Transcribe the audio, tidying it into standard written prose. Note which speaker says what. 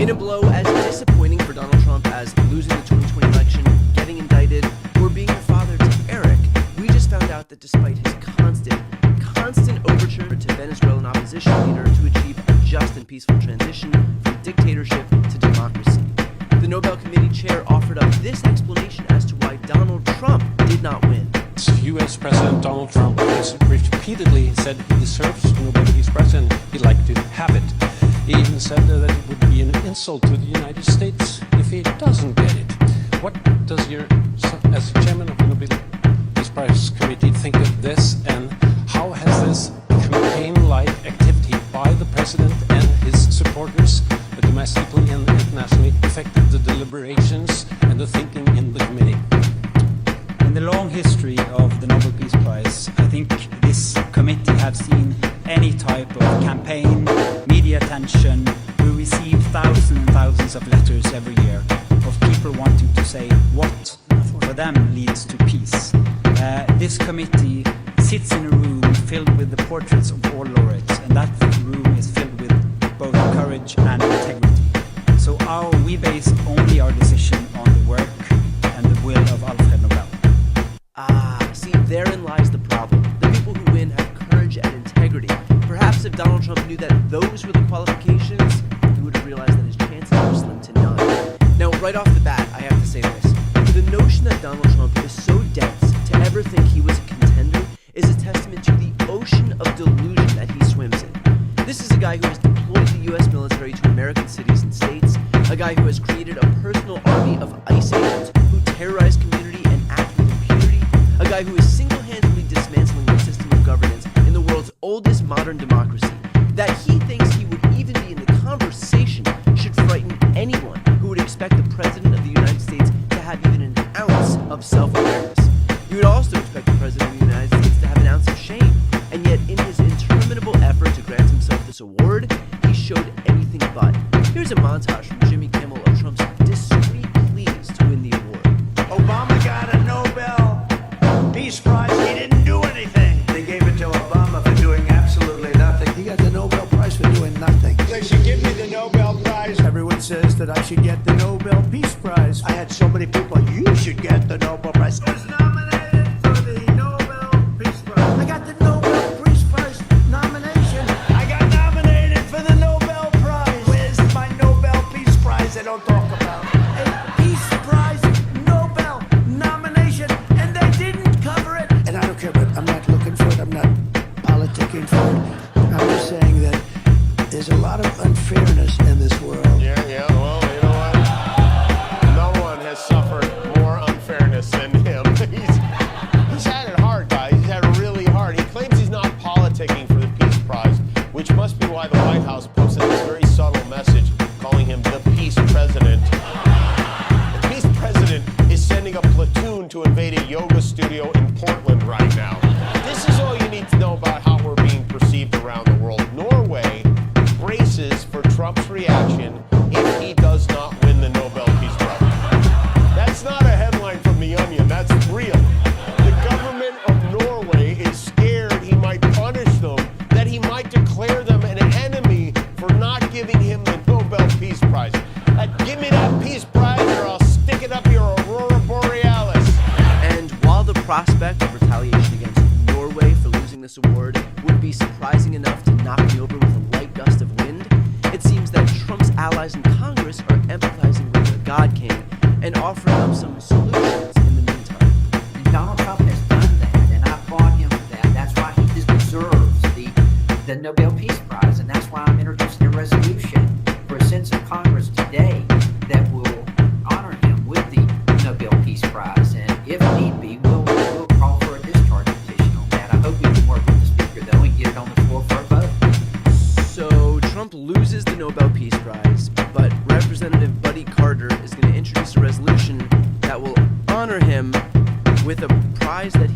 Speaker 1: In a blow as disappointing for Donald Trump as losing the 2020 election, getting indicted, or being a father to Eric, we just found out that despite his constant overture to Venezuelan opposition leader to achieve a just and peaceful transition from dictatorship to democracy, the Nobel Committee chair offered up this explanation as to why Donald Trump did not win.
Speaker 2: U.S. President Donald Trump has repeatedly said he deserves the Nobel Peace Prize and he'd like to have it. He even said that it would be an insult to the United States if he doesn't get it. What does your, as chairman of the Nobel Peace Prize Committee, think of this, and how has this campaign-like activity by the president and his supporters, domestically and internationally, affected the deliberations and the thinking in the committee?
Speaker 3: In the long history of the Nobel Peace Prize, I think this committee have seen any type of campaign, media attention. We receive thousands and thousands of letters every year of people wanting to say what for them leads to peace. This committee sits in a room filled with the portraits of all laureates, and that room is filled with both courage and integrity. So we base only our decision on the work and the will of Alfred Nobel.
Speaker 1: See, therein lies the problem. The people who win have courage and integrity. Perhaps if Donald Trump knew that those were the qualifications, he would have realized that his chances were slim to none. Now, right off the bat, I have to say this. The notion that Donald Trump is so dense to ever think he was a contender is a testament to the ocean of delusion that he swims in. This is a guy who has deployed the U.S. military to American cities and states, a guy who has created a personal army of ICE agents who terrorize community and act with impunity, a guy who is single-handedly dismantling the system of governance in the world's oldest modern democracy. That he thinks he would even be in the conversation should frighten anyone who would expect the President of the United States to have even an ounce of self-awareness. You would also expect the President of the United States to have an ounce of shame, and yet in his interminable effort to grant himself this award, he showed anything but. Here's a montage from Jimmy Kimmel of Trump's discreet pleas to win the award.
Speaker 4: Obama got a Nobel Peace Prize. He didn't do anything. They gave it to Obama for doing absolutely nothing. He got the Nobel Prize for doing nothing. They should give me the Nobel Prize. Everyone says that I should get the Nobel Peace Prize. I had so many people, you should get the Nobel Prize. I was nominated for the Nobel Peace Prize. I got the Nobel Peace Prize nomination. I got nominated for the Nobel Prize. Where's my Nobel Peace Prize they don't talk about? A Peace Prize Nobel nomination, and they didn't cover it. And I don't care, but I'm not looking for it. I'm not politicking for it. I'm just saying that there's a lot of unfairness in this world.
Speaker 5: Yeah, well, you know what? No one has suffered more unfairness than him. He's had it hard, guys. He's had it really hard. He claims he's not politicking for the Peace Prize, which must be why the White House posted this very subtle message calling him the Peace President. The Peace President is sending a platoon to invade a yoga studio in Portland right now. This is all you need to know about how we're being perceived around the world. Norway braces for Trump's reaction if he does not win the Nobel Peace Prize. That's not a headline from The Onion, that's real. The government of Norway is scared he might punish them, that he might declare them an enemy for not giving him the Nobel Peace Prize. Give me that Peace Prize or I'll stick it up your Aurora Borealis.
Speaker 1: And while the prospect of retaliation against Norway for losing this award would be surprising enough to knock me over with a light gust of wind, it seems that Trump's allies in Congress are empathizing with the God King and offering up some solutions in the meantime.
Speaker 6: And Donald Trump has done that, and I applaud him for that. That's why he deserves the Nobel Peace Prize, and that's why I'm introducing a resolution for a sense of Congress today that will honor him with the Nobel Peace Prize. And if need be, we'll call for a discharge petition on that. I hope we can work with the Speaker, though, and get it on the floor for a vote.
Speaker 1: So Trump loses the Nobel Peace Prize, but Representative Buddy Carter is going to introduce a resolution that will honor him with a prize that